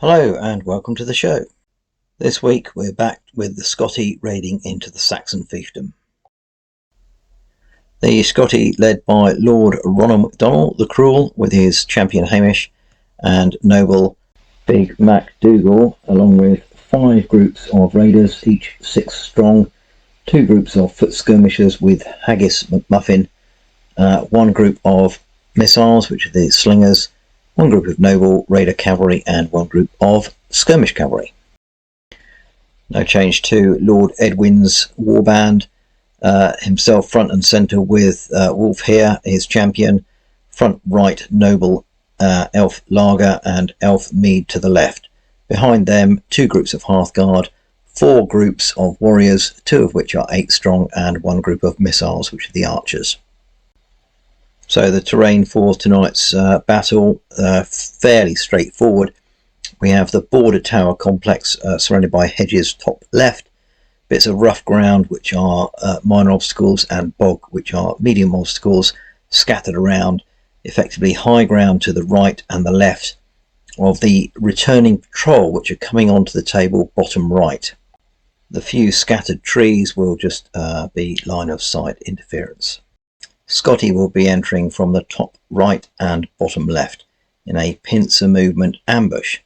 Hello and welcome to the show. This week we're back with the Scotti raiding into the Saxon fiefdom. The Scotti led by Lord Ronald MacDonald the Cruel with his champion Hamish and noble Big Mac Dougal, along with 5 groups of raiders, each 6 strong, 2 groups of foot skirmishers with Haggis McMuffin, 1 group of missiles, which are the slingers, 1 group of noble raider cavalry and 1 group of skirmish cavalry. No change to Lord Edwin's warband, himself front and centre with Wolf here, his champion, front right noble Elf Lager and AElfmead to the left. Behind them 2 groups of Hearthguard, 4 groups of warriors, 2 of which are 8 strong, and 1 group of missiles, which are the archers. So the terrain for tonight's battle, fairly straightforward. We have the border tower complex surrounded by hedges top left, bits of rough ground which are minor obstacles, and bog which are medium obstacles scattered around, effectively high ground to the right and the left of the returning patrol which are coming onto the table bottom right. The few scattered trees will just be line of sight interference. Scotti will be entering from the top right and bottom left in a pincer movement ambush.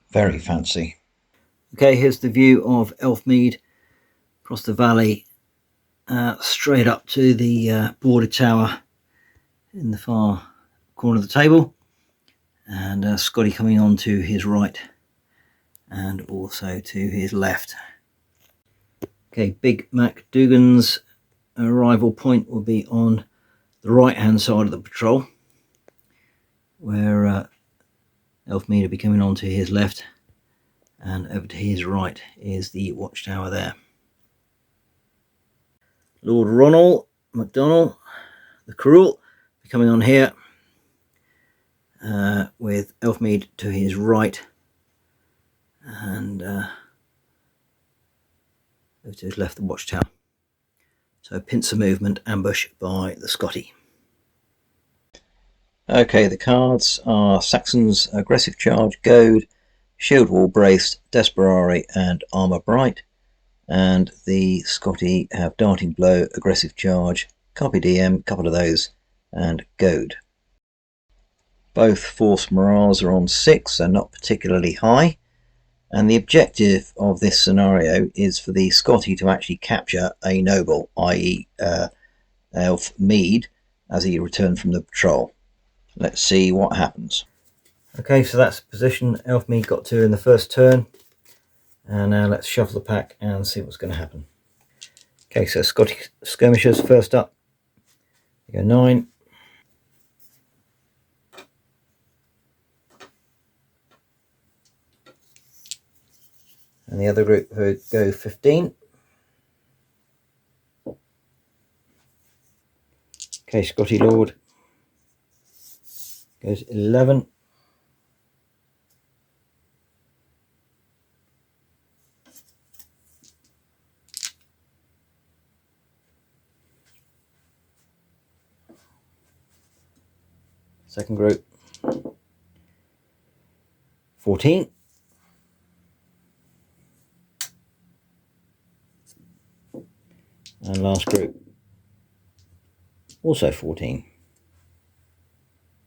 Very fancy. Okay, here's the view of AElfmead across the valley, straight up to the border tower in the far corner of the table, and Scotti coming on to his right and also to his left. Okay, Big Mac Dugan's arrival point will be on the right hand side of the patrol, where AElfmead will be coming on to his left, and over to his right is the watchtower there. Lord Ronald MacDonald the Cruel will be coming on here, with AElfmead to his right, and over to his left the watchtower. So pincer movement ambush by the Scotti. Okay, the cards are Saxon's Aggressive Charge, Goad, Shield Wall Braced, Desperari and Armour Bright, and the Scotti have Darting Blow, Aggressive Charge, Carpe Diem, a couple of those, and Goad. Both force morales are on 6, so not particularly high, and the objective of this scenario is for the Scotti to actually capture a noble, i.e. AElfmead, as he returns from the patrol. Let's see what happens. Okay, so that's the position AElfmead got to in the first turn, and now let's shuffle the pack and see what's going to happen. Okay, so Scotti skirmishers first up. We go 9. And the other group who go 15. Okay, Scotti Lord goes 11. Second group 14. And last group also 14.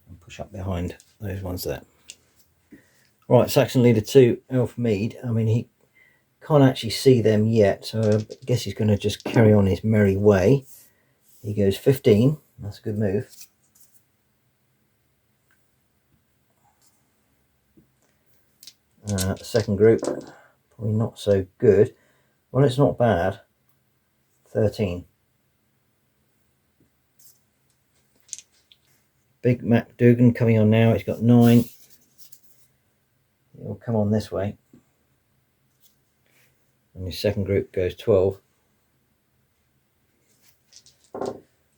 And push up behind those ones there. Right, Saxon leader 2, AElfmead. I mean, he can't actually see them yet, so I guess he's going to just carry on his merry way. He goes 15. That's a good move. Second group, probably not so good. Well, it's not bad. 13. Big Mac Dugan coming on now. He's got 9. He'll come on this way. And his second group goes 12.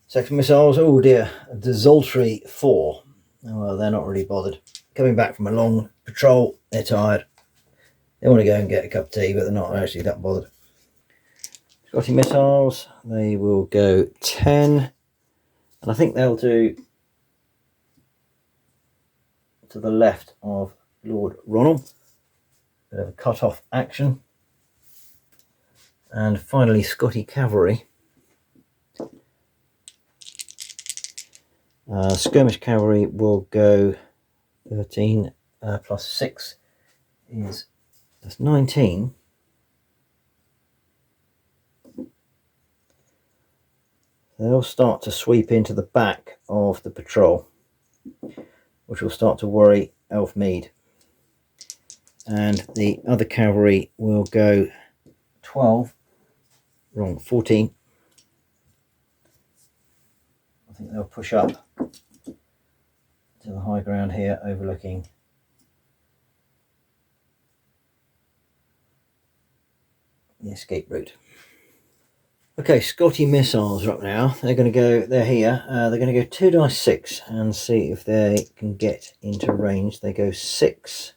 Saxon missiles, oh dear, a desultory 4. Oh, well, they're not really bothered. Coming back from a long patrol, they're tired. They want to go and get a cup of tea, but they're not actually that bothered. Scotti missiles, they will go 10. And I think they'll do to the left of Lord Ronald. bit of a cut-off action. And finally, Scotti cavalry. Skirmish cavalry will go 13 plus 6 that's 19. They'll start to sweep into the back of the patrol, which will start to worry AElfmead. And the other cavalry will go 14. I think they'll push up to the high ground here, overlooking the escape route. Okay, Scotti missiles are up now. They're here. They're going to go 2 dice 6 and see if they can get into range. They go 6.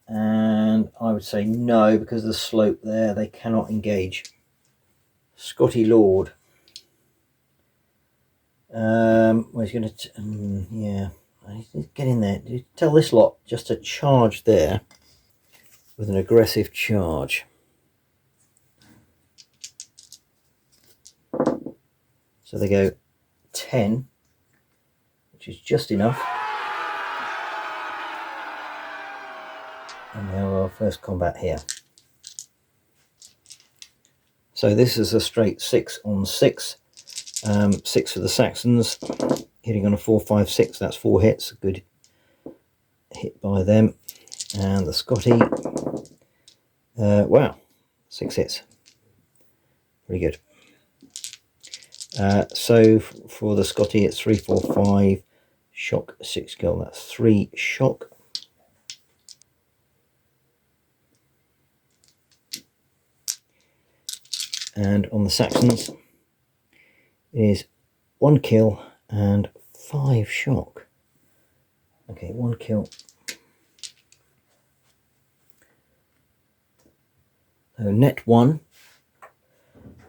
And I would say no, because of the slope there, they cannot engage. Scotti Lord. Well, he's going to... yeah, he's get in there. Tell this lot just to charge there with an aggressive charge. So they go 10, which is just enough. And now our first combat here. So this is a straight 6 on 6. 6 for the Saxons, hitting on a 4, 5, 6. That's 4 hits. A good hit by them. And the Scotti, wow, 6 hits. Pretty good. So for the Scotti, it's 3, 4, 5, shock, 6 kill. That's 3 shock. And on the Saxons, it is 1 kill and 5 shock. Okay, 1 kill. So net 1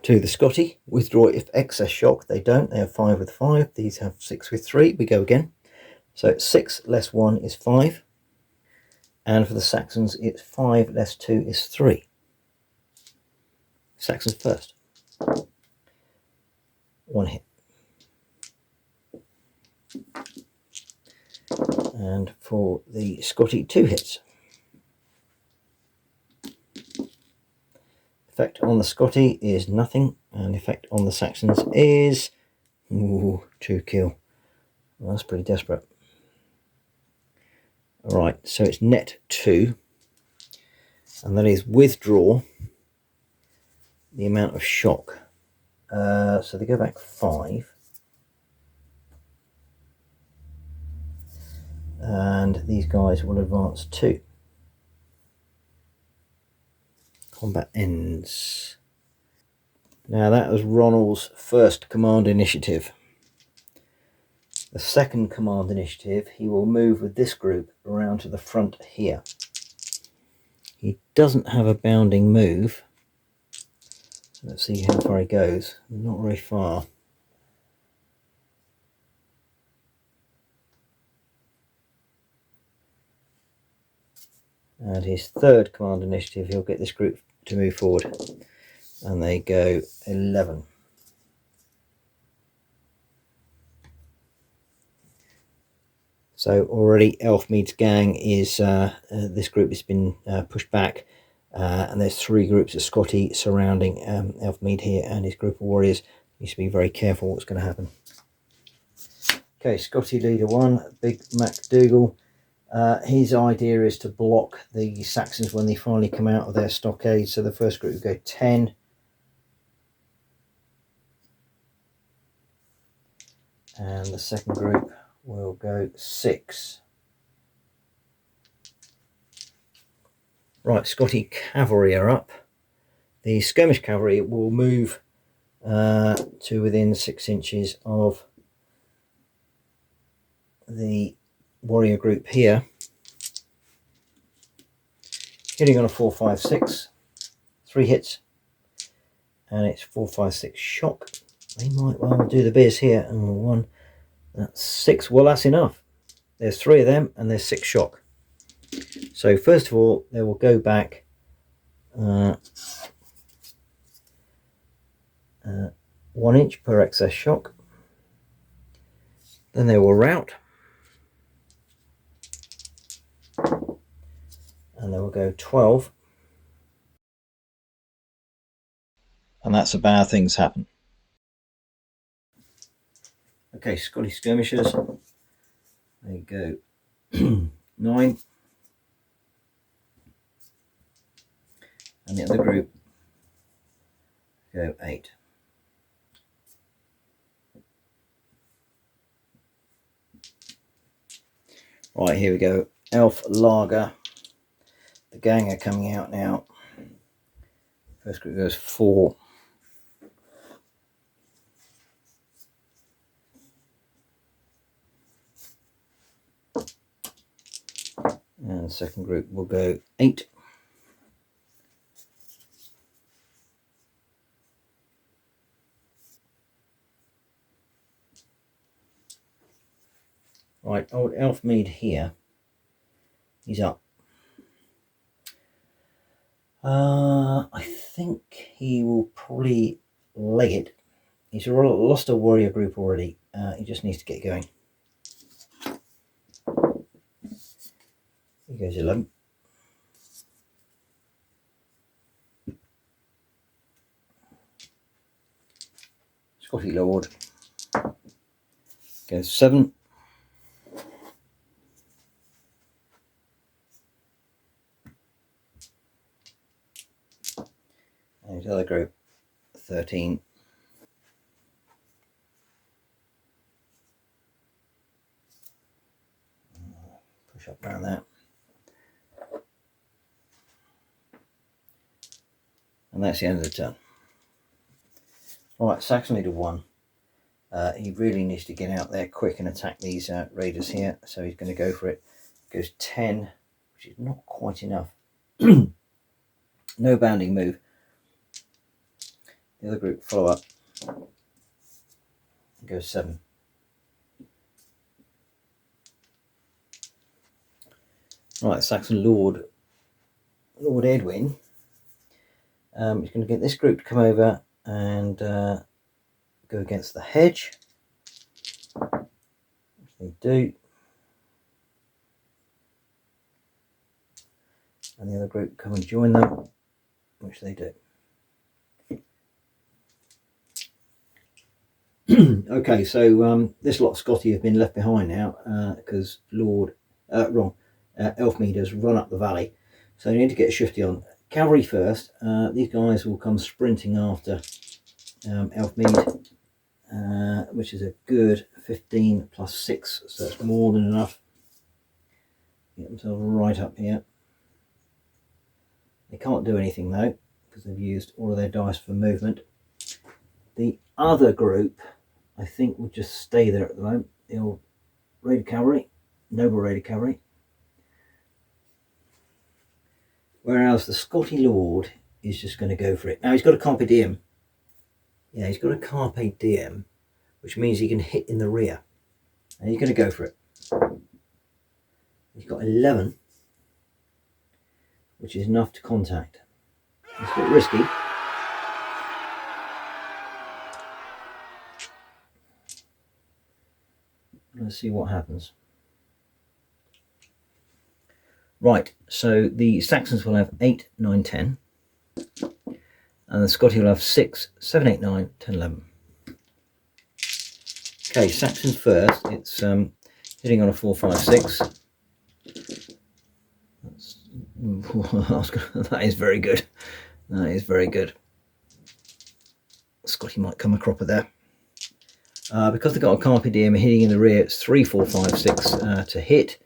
to the Scotti. Withdraw if excess shock. They don't. They have 5 with 5. These have 6 with 3. We go again. So 6 less 1 is 5. And for the Saxons, it's 5 less 2 is 3. Saxons first. 1 hit. And for the Scotti, 2 hits. Effect on the Scotti is nothing, and effect on the Saxons is 2 kill. Well, that's pretty desperate. Alright, so it's net 2, and that is withdraw the amount of shock. So they go back 5. And these guys will advance 2. Combat ends. Now that was Ronald's first command initiative. The second command initiative, he will move with this group around to the front here. He doesn't have a bounding move. So let's see how far he goes. Not very far. And his third command initiative, he'll get this group to move forward. And they go 11. So already AElfmead's gang is, this group has been pushed back. And there's 3 groups of Scotti surrounding AElfmead here and his group of warriors. Needs to be very careful what's going to happen. Okay, Scotti leader 1, Big MacDougall. His idea is to block the Saxons when they finally come out of their stockade. So the first group will go 10. And the second group will go 6. Right, Scotti cavalry are up. The skirmish cavalry will move to within 6 inches of the warrior group here, hitting on a 4, 5, 6, 3 hits, and it's 4, 5, 6 shock. They might well do the biz here. 1, that's 6. Well, that's enough. there's 3 of them and there's 6 shock. So first of all, they will go back 1 inch per excess shock. Then they will route, and they will go 12. And that's about how things happen. Okay, Scotti skirmishers, they go 9, and the other group go 8. Right, here we go. Elf Lager. The gang are coming out now. First group goes 4. And the second group will go 8. Right, old AElfmead here. He's up. I think he will probably leg it. He's lost a warrior group already. He just needs to get going. He goes 11. Scotti Lord goes 7. And his other group 13. Push up around that. And that's the end of the turn. Alright, Saxon leader 1. He really needs to get out there quick and attack these raiders here, so he's going to go for it. Goes 10, which is not quite enough. No bounding move. The other group follow up. Goes 7. Right, Saxon Lord Edwin. He's going to get this group to come over and go against the hedge, which they do. And the other group come and join them, which they do. Okay, so this lot of Scotti have been left behind now because AElfmead has run up the valley. So they need to get a shifty on. Cavalry first. These guys will come sprinting after AElfmead, which is a good 15 plus 6, so that's more than enough. Get themselves right up here. They can't do anything though, because they've used all of their dice for movement. The other group, I think, will just stay there at the moment. The old Raider Cavalry, Noble Raider Cavalry. Whereas the Scotti Lord is just going to go for it. Now he's got a Carpe Diem. Yeah, he's got a Carpe Diem, which means he can hit in the rear. And he's going to go for it. He's got 11, which is enough to contact. It's a bit risky. Let's see what happens. Right, so the Saxons will have 8, 9, 10. And the Scotti will have 6, 7, 8, 9, 10, 11. Okay, Saxons first. It's hitting on a 4, 5, 6. That is very good. That is very good. Scotti might come a cropper there. Because they've got a Carpe Diem hitting in the rear, it's 3, 4, 5, 6 to hit.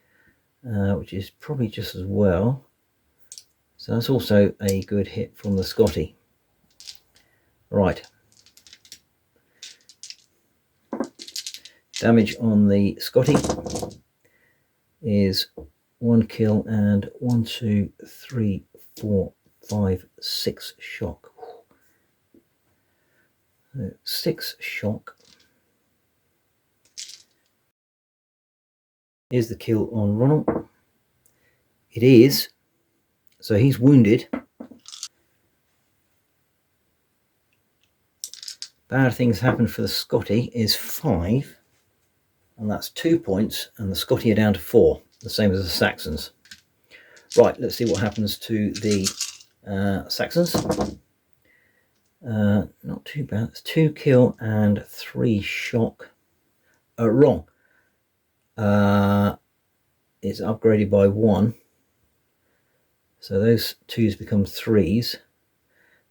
Which is probably just as well. So that's also a good hit from the Scotti. Right. Damage on the Scotti is 1 kill and 1, 2, 3, 4, 5, 6 shock. 6 shock. Is the kill on Ronald? It is. So he's wounded. Bad things happen for the Scotti is 5. And that's 2 points. And the Scotti are down to 4. The same as the Saxons. Right, let's see what happens to the Saxons. Not too bad. It's 2 kill and 3 shock. Wrong. It's upgraded by 1. So those 2s become 3s.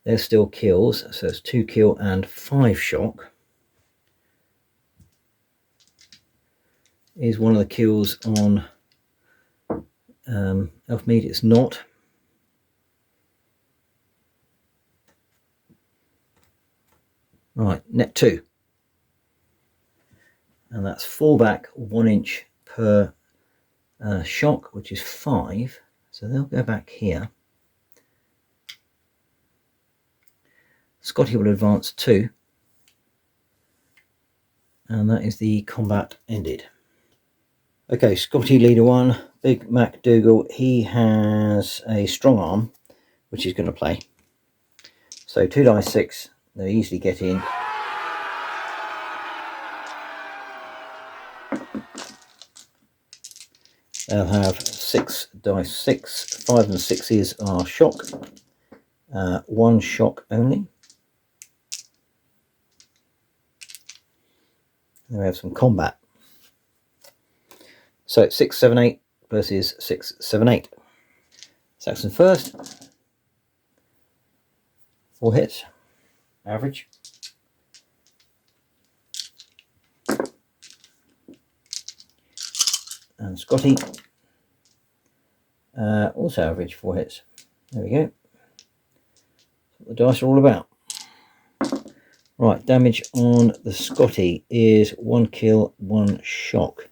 They're still kills. So it's 2 kill and 5 shock. Is one of the kills on AElfmead? It's not. Right, net 2. And that's fallback 1 inch per shock, which is 5. So they'll go back here. Scotti will advance 2. And that is the combat ended. Okay, Scotti leader 1, Big Mac Dougal. He has a strong arm, which he's going to play. So 2 dice 6, they easily get in. They'll have 6 dice 6, 5 and 6s are shock, 1 shock only. Then we have some combat. So 6, 7, 8 versus 6, 7, 8. Saxon first. 4 hits, average. And Scotti, also average, 4 hits. There we go. That's what the dice are all about. Right, damage on the Scotti is 1 kill, 1 shock.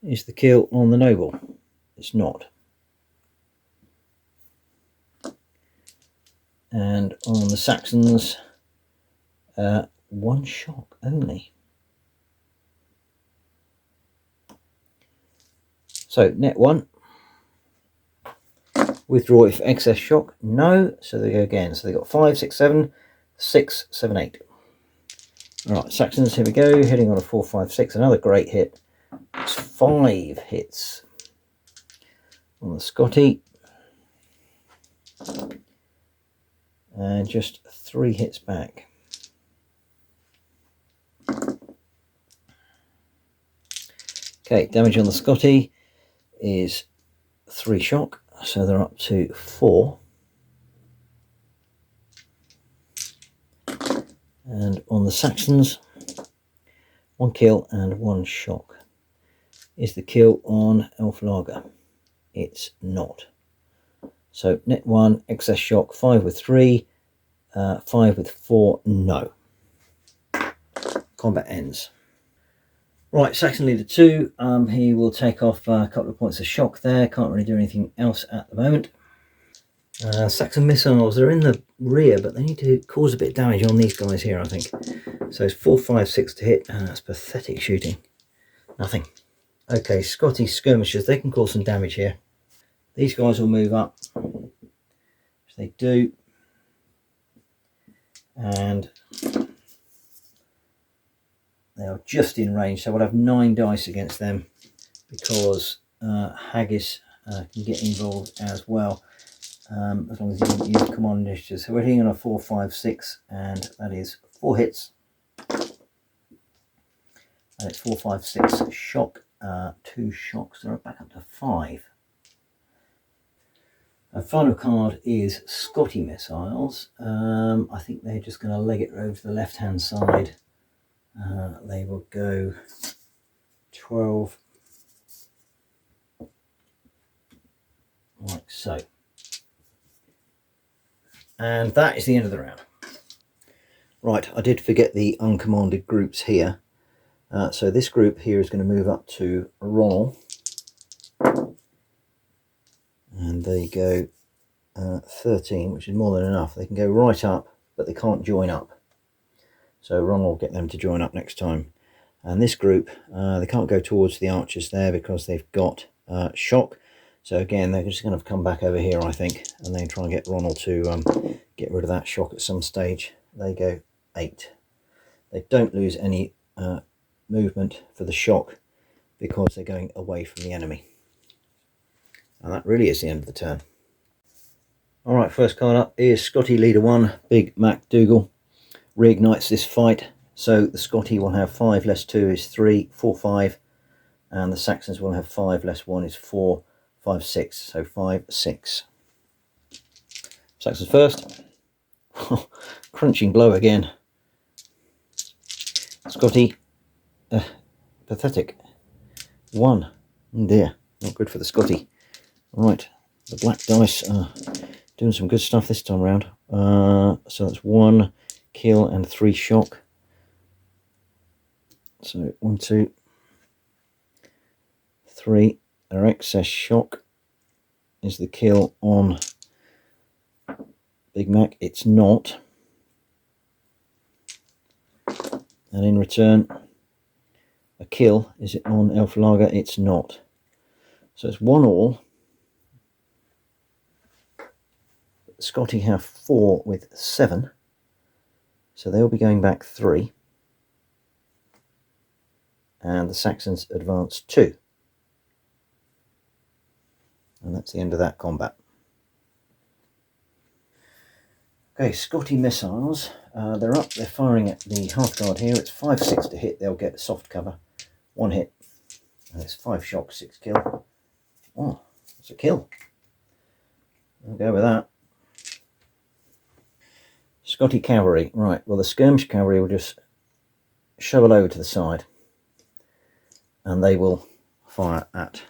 Is the kill on the noble? It's not. And on the Saxons, 1 shock only. So net 1. Withdraw if excess shock. No. So they go again. So they got 5, 6, 7, 6, 7, 8. Alright, Saxons, here we go. Hitting on a 4, 5, 6. Another great hit. It's 5 hits on the Scotti. And just 3 hits back. Okay, damage on the Scotti is 3 shock, so they're up to 4. And on the Saxons, 1 kill and 1 shock. Is the kill on Elflager? It's not. So net 1, excess shock, 5 with 3, 5 with 4, no. Combat ends. Right, Saxon leader 2, he will take off a couple of points of shock there, can't really do anything else at the moment. Saxon missiles, they're in the rear, but they need to cause a bit of damage on these guys here, I think. So it's 4, 5, 6 to hit, and that's pathetic shooting. Nothing. Okay, Scotti skirmishers, they can cause some damage here. These guys will move up, which they do. And they are just in range, so we'll have 9 dice against them because Haggis can get involved as well, as long as you don't use command initiatives. So we're hitting on a 4, 5, 6, and that is 4 hits. And it's 4, 5, 6 shock, 2 shocks, so we're back up to 5. Our final card is Scotti missiles. I think they're just going to leg it over to the left hand side. They will go 12 like so. And that is the end of the round. Right, I did forget the uncommanded groups here. So this group here is going to move up to Ronald. And they go 13, which is more than enough. They can go right up, but they can't join up. So Ron will get them to join up next time. And this group, they can't go towards the archers there because they've got shock. So again, they're just going to come back over here, I think, and then try and get Ronald to get rid of that shock at some stage. They go 8. They don't lose any movement for the shock because they're going away from the enemy. And that really is the end of the turn. Alright, first card up is Scotti Leader 1, Big Mac Dougal. Reignites this fight. So the Scotti will have 5 less 2 is 3, 4, 5. And the Saxons will have 5 less 1 is 4, 5, 6. So 5, 6. Saxons first. Crunching blow again. Scotti. Pathetic. 1. Oh dear. Not good for the Scotti. Right. The black dice are doing some good stuff this time around. So that's 1 kill and 3 shock. So 1, 2, 3. Our excess shock is the kill on Big Mac. It's not. And in return, a kill. Is it on AElfmead? It's not. So it's 1-all. Scotti have 4 with 7. So they'll be going back 3. And the Saxons advance 2. And that's the end of that combat. Okay, Scotti missiles. They're up, they're firing at the Hearthguard here. It's 5, 6 to hit, they'll get soft cover. 1 hit. And it's 5 shock, 6 kill. Oh, that's a kill. I'll go with that. Scotti cavalry. Right, well the skirmish cavalry will just shovel over to the side. And they will fire at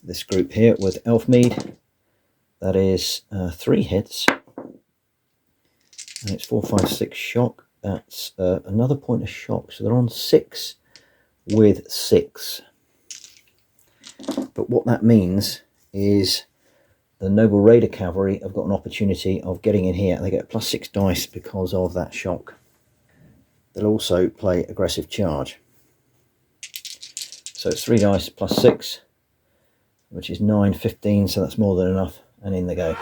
this group here with AElfmead. That is 3 hits. And it's 4, 5, 6 shock. That's another point of shock. So they're on 6 with 6. But what that means is the Noble Raider Cavalry have got an opportunity of getting in here. They get +6 dice because of that shock. They'll also play aggressive charge. So it's 3 dice +6, which is 9, 15, so that's more than enough. And in they go.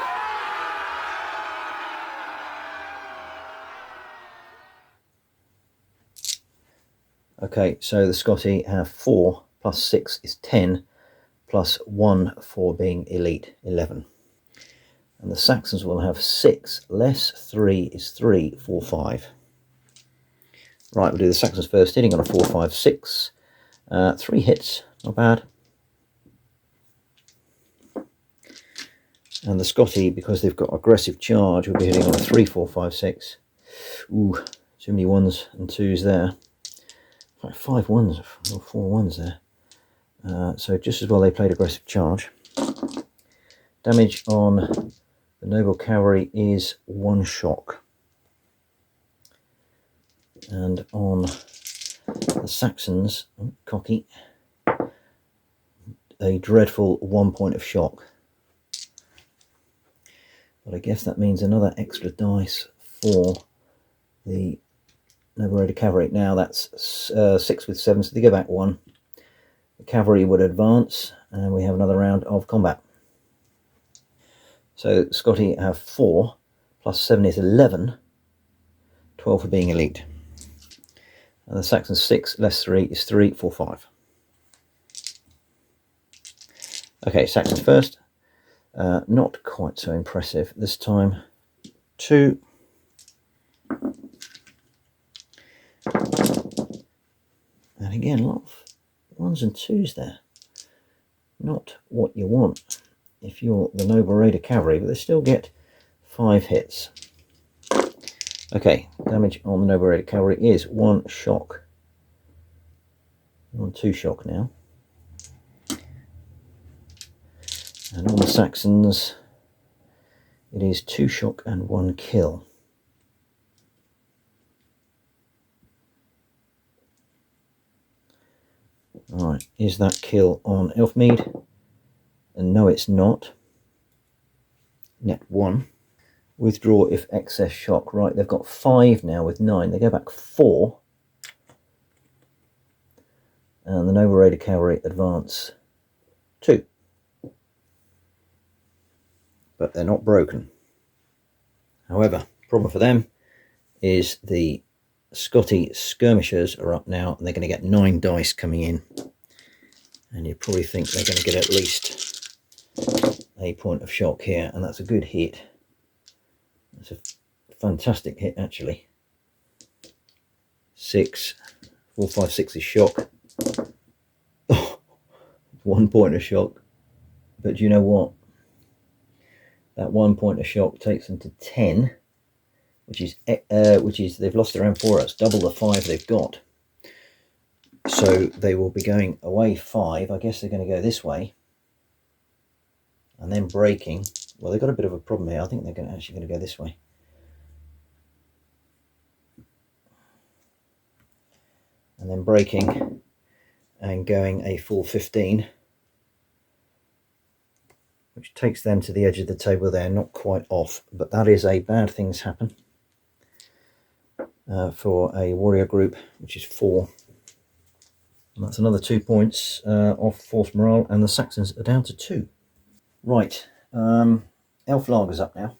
Okay, so the Scotti have 4 +6 is 10, +1 for being elite, 11. And the Saxons will have 6 less 3 is 3, 4, 5. Right, we'll do the Saxons first, hitting on a 4, 5, 6. 3 hits, not bad. And the Scotti, because they've got aggressive charge, will be hitting on a 3, 4, 5, 6. Ooh, too many 1s and 2s there. In fact, 5 1s, or 4 1s there. So just as well they played aggressive charge. Damage on the Noble Cavalry is 1 shock. And on the Saxons, cocky, a dreadful 1 point of shock. But I guess that means another extra dice for the Noble Raider Cavalry. Now that's 6 with 7, so they go back 1. The cavalry would advance, and we have another round of combat. So Scotti have 4, +7 is 11, 12 for being elite. And the Saxons 6 less 3 is 3, 4, 5. Okay, Saxons first. Not quite so impressive this time. 2. And again, a lot of 1s and 2s there. Not what you want if you're the Noble Raider Cavalry, but they still get 5 hits. Okay, damage on the Noble Raider Cavalry is 1 shock. 1, 2 shock now. And on the Saxons, it is 2 shock and 1 kill. Alright, is that kill on AElfmead? And no, it's not. Net 1. Withdraw if excess shock. Right, they've got 5 now with 9. They go back 4. And the Noble Raider Cavalry advance 2. But they're not broken. However, problem for them is the Scotti skirmishers are up now, and they're going to get 9 dice coming in. And you probably think they're going to get at least a point of shock here, and that's a good hit. That's a fantastic hit, actually. 6, 4, 5, 6 is shock. Oh, 1 point of shock. But do you know what? That 1 point of shock takes them to 10, which is they've lost their M4. It's double the 5 they've got. So they will be going away 5. I guess they're going to go this way, and then breaking. Well, they've got a bit of a problem here. I think they're actually going to go this way. And then breaking and going a full 15, which takes them to the edge of the table there, not quite off, but that is a bad things happen for a warrior group, which is 4. And that's another 2 points off force morale, and the Saxons are down to 2. Right, Aelflager's up now.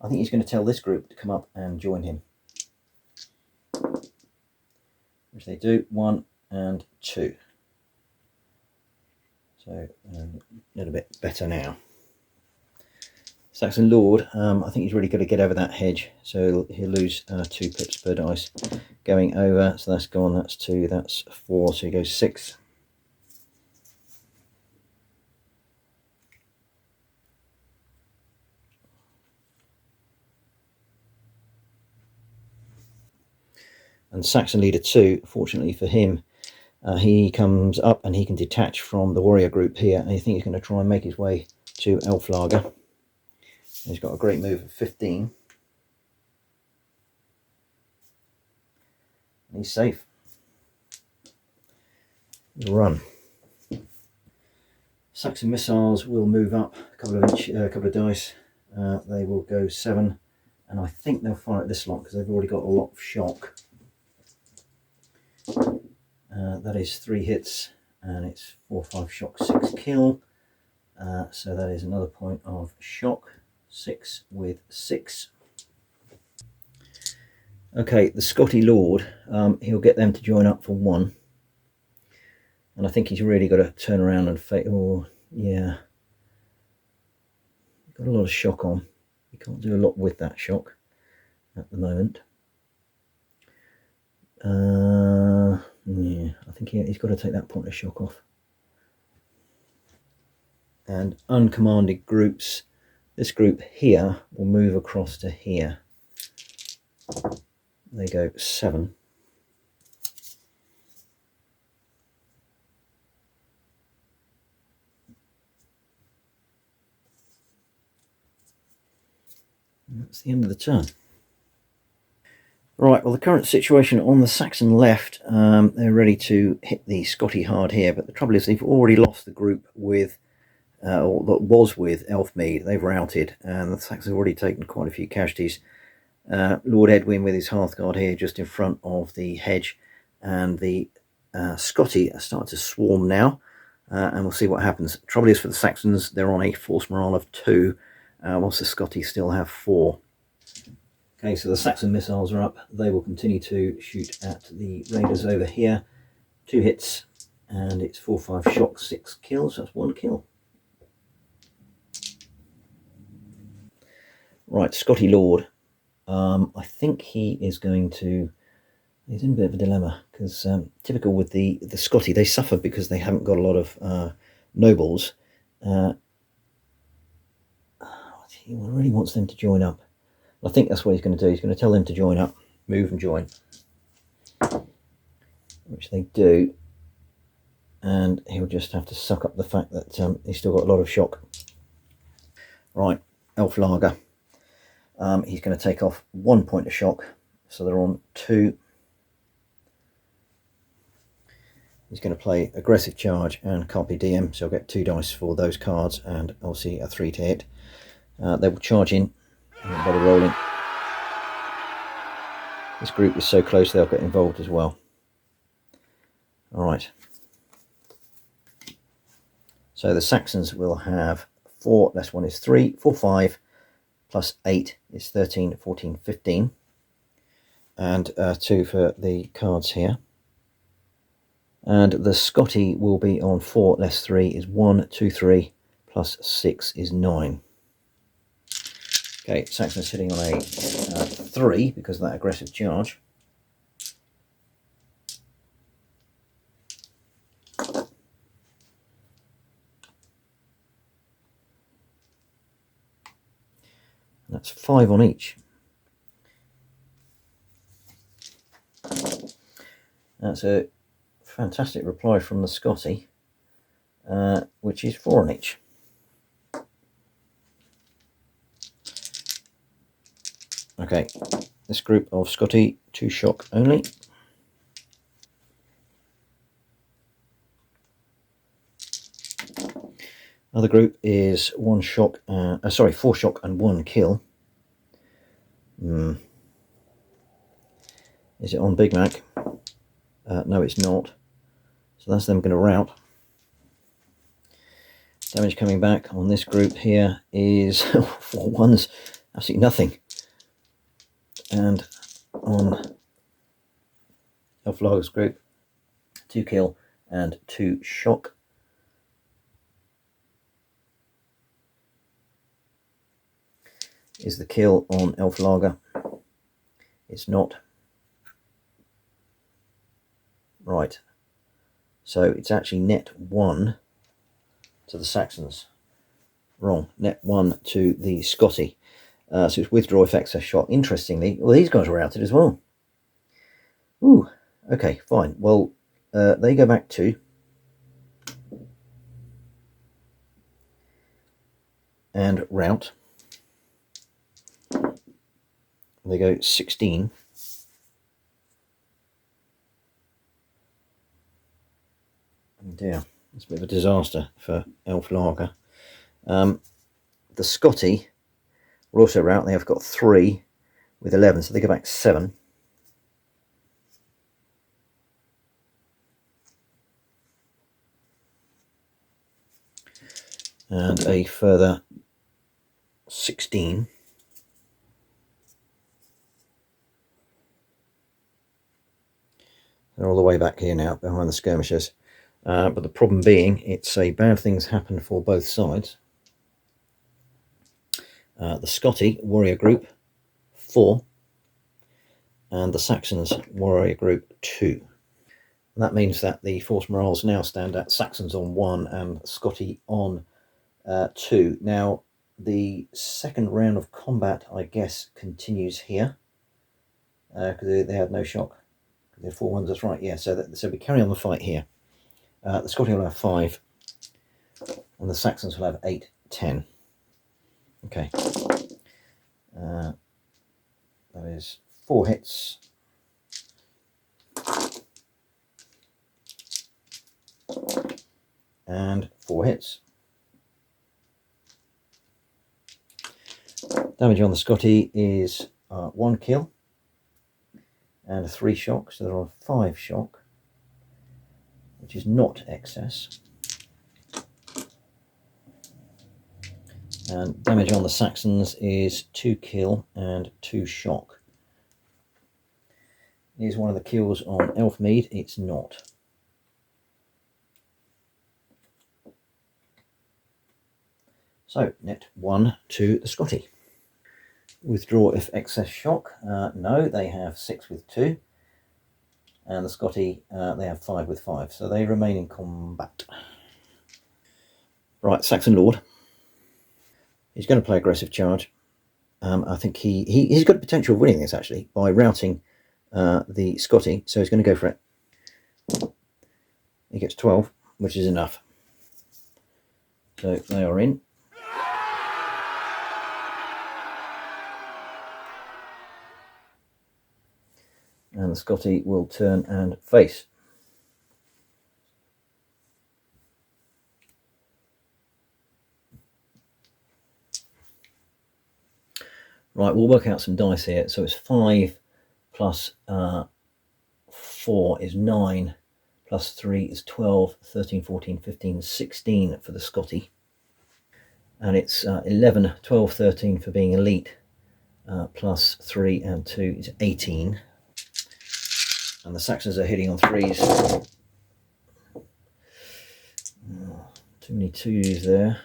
I think he's going to tell this group to come up and join him, which they do, 1 and 2. So a little bit better now. Saxon Lord, I think he's really got to get over that hedge, so he'll lose 2 pips per dice going over. So that's gone, that's 2, that's 4, so he goes 6. And Saxon Leader 2, fortunately for him, he comes up and he can detach from the warrior group here, and I think he's going to try and make his way to Aelflager. He's got a great move of 15. And he's safe. Run. Saxon missiles will move up a couple of dice. They will go 7, and I think they'll fire at this lot because they've already got a lot of shock. That is 3 hits, and it's 4, 5 shock, 6 kill. So that is another point of shock. 6 with 6. Okay, the Scotti Lord, he'll get them to join up for 1. And I think he's really got to turn around and fake. Oh, yeah. Got a lot of shock on. He can't do a lot with that shock at the moment. Yeah, I think he's got to take that point of shock off. And uncommanded groups. This group here will move across to here. They go 7. And that's the end of the turn. Right, well, the current situation on the Saxon left, they're ready to hit the Scotti hard here, but the trouble is they've already lost the group with or that was with Aelfmead. They've routed, and the Saxons have already taken quite a few casualties. Lord Edwin with his Hearthguard here just in front of the hedge, and the Scotti are starting to swarm now, and we'll see what happens. Trouble is for the Saxons, they're on a force morale of 2, whilst the Scotti still have 4. Okay, so the Saxon missiles are up. They will continue to shoot at the raiders over here. 2 hits, and it's 4, 5 shock, 6 kills. That's 1 kill. Right, Scotti Lord. I think he is going to... He's in a bit of a dilemma, because typical with the Scotti, they suffer because they haven't got a lot of nobles. He really wants them to join up. I think that's what he's going to do. He's going to tell them to join up, move and join, which they do. And he'll just have to suck up the fact that he's still got a lot of shock. Right, Aelflager. He's going to take off 1 point of shock, so they're on 2. He's going to play aggressive charge and Carpe Diem, so he'll get 2 dice for those cards, and obviously a 3 to hit. They will charge in, and bother rolling. This group is so close they'll get involved as well. All right. So the Saxons will have 4 less 1 is 3, 4, 5, plus 8 is 13, 14, 15. And 2 for the cards here. And the Scotti will be on 4 less 3 is 1, 2, 3, plus 6 is 9. Okay, Saxon's sitting on a 3 because of that aggressive charge. That's 5 on each. That's a fantastic reply from the Scotti, which is 4 on each. Okay, this group of Scotti, 2 shock only. Other group is 1 shock, 4 shock and 1 kill. Is it on Big Mac? No, it's not. So that's them going to rout. Damage coming back on this group here is 4 ones, absolutely nothing. And on AElfmead's group, 2 kill and 2 shock. Is the kill on AElfmead? It's not. Right. So it's actually net 1 to the Saxons. Wrong. Net 1 to the Scotti. So it's withdraw if excess shot. Interestingly, well, these guys were outed as well. Ooh. Okay, fine. Well, they go back 2. And rout. They go 16. Oh dear, it's a bit of a disaster for AElfmead. The Scotti will also rout. They have got 3 with 11, so they go back 7. And a further 16. They're all the way back here now, behind the skirmishers. But the problem being, it's a bad things happen for both sides. The Scotti warrior group 4, and the Saxons warrior group 2. And that means that the force morales now stand at Saxons on 1 and Scotti on 2. Now, the second round of combat, I guess, continues here because they had no shock. They're 4 ones, that's right. Yeah, so we carry on the fight here. The Scotti will have 5, and the Saxons will have 8, 10. Okay. That is 4 hits. And 4 hits. Damage on the Scotti is 1 kill and 3 shock, so they're on 5 shock, which is not excess. And damage on the Saxons is 2 kill and 2 shock. Is one of the kills on AElfmead? It's not. So, net 1 to the Scotti. Withdraw if excess shock. No, they have 6 with 2. And the Scotti, they have 5 with 5. So they remain in combat. Right, Saxon Lord. He's going to play aggressive charge. I think he's got potential of winning this, actually, by routing the Scotti. So he's going to go for it. He gets 12, which is enough. So they are in. And the Scotti will turn and face. Right, we'll work out some dice here. So it's 5 plus 4 is 9, plus 3 is 12, 13, 14, 15, 16 for the Scotti. And it's 11, 12, 13 for being elite, plus 3 and 2 is 18. And the Saxons are hitting on 3s. Too many 2s there.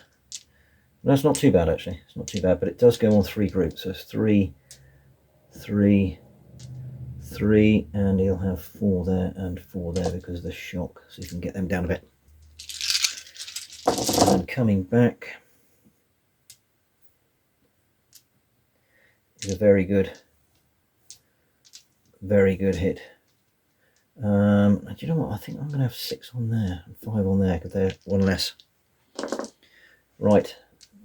No, it's not too bad actually. It's not too bad, but it does go on 3 groups. So it's 3, 3, 3, and he'll have 4 there and 4 there because of the shock. So you can get them down a bit. And coming back is a very good hit. Do you know what? I think I'm going to have 6 on there and 5 on there because they're 1 less. Right,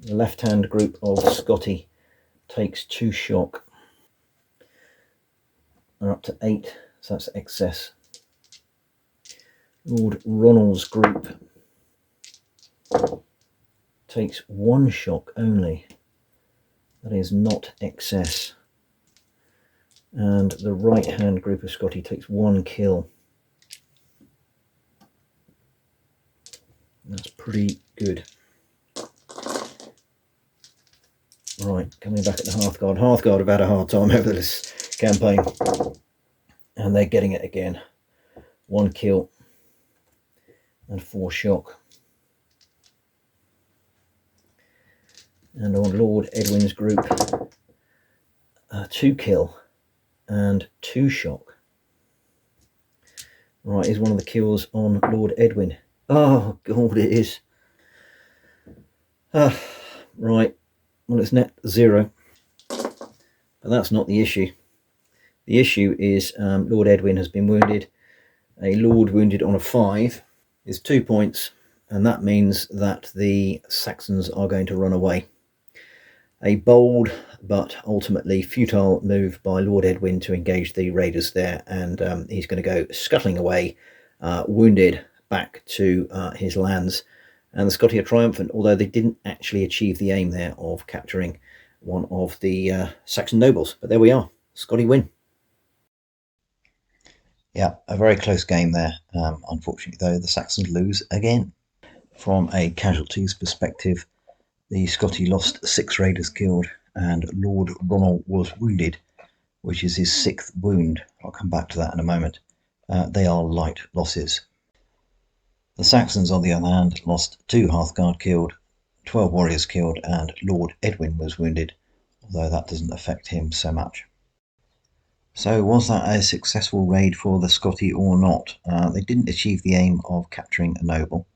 the left-hand group of Scotti takes 2 shock. They're up to 8, so that's excess. Lord Ronald's group takes 1 shock only. That is not excess. And the right-hand group of Scotti takes 1 kill. That's pretty good. Right, coming back at the Hearthguard. Hearthguard have had a hard time over this campaign. And they're getting it again. 1 kill and 4 shock. And on Lord Edwin's group, 2 kill and 2 shock. Right, is one of the kills on Lord Edwin. Oh God, it is. Right, well it's net 0, but that's not the issue. The issue is Lord Edwin has been wounded. A Lord wounded on a 5 is 2 points, and that means that the Saxons are going to run away. A bold but ultimately futile move by Lord Edwin to engage the raiders there, and he's going to go scuttling away, wounded, back to his lands. And the Scotti are triumphant, although they didn't actually achieve the aim there of capturing one of the Saxon nobles. But there we are, Scotti win. Yeah, a very close game there. Unfortunately, though, the Saxons lose again. From a casualties perspective, the Scotti lost 6 raiders killed, and Lord Ronald was wounded, which is his 6th wound. I'll come back to that in a moment. They are light losses. The Saxons, on the other hand, lost 2 Hearthguard killed, 12 warriors killed, and Lord Edwin was wounded, although that doesn't affect him so much. So was that a successful raid for the Scotti or not? They didn't achieve the aim of capturing a noble,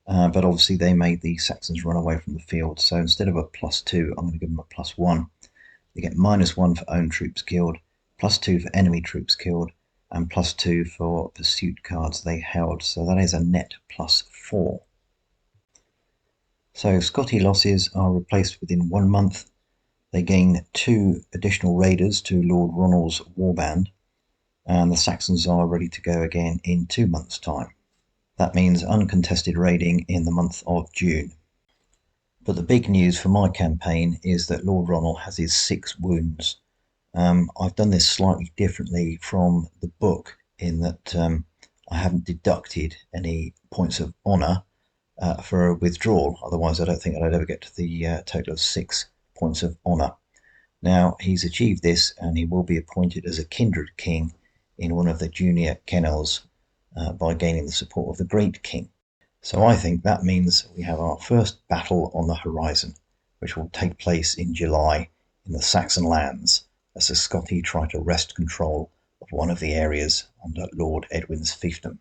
but obviously they made the Saxons run away from the field. So instead of a +2, I'm going to give them a +1. They get -1 for own troops killed, +2 for enemy troops killed, and +2 for pursuit cards they held. So that is a net +4. So Scotti losses are replaced within 1 month. They gain 2 additional raiders to Lord Ronald's warband, and the Saxons are ready to go again in 2 months' time. That means uncontested raiding in the month of June. But the big news for my campaign is that Lord Ronald has his 6 wounds. I've done this slightly differently from the book in that I haven't deducted any points of honour for a withdrawal. Otherwise, I don't think I'd ever get to the total of 6 points of honour. Now, he's achieved this, and he will be appointed as a kindred king in one of the junior kennels by gaining the support of the Great King. So I think that means we have our first battle on the horizon, which will take place in July in the Saxon lands, as the Scotti try to wrest control of one of the areas under Lord Edwin's fiefdom.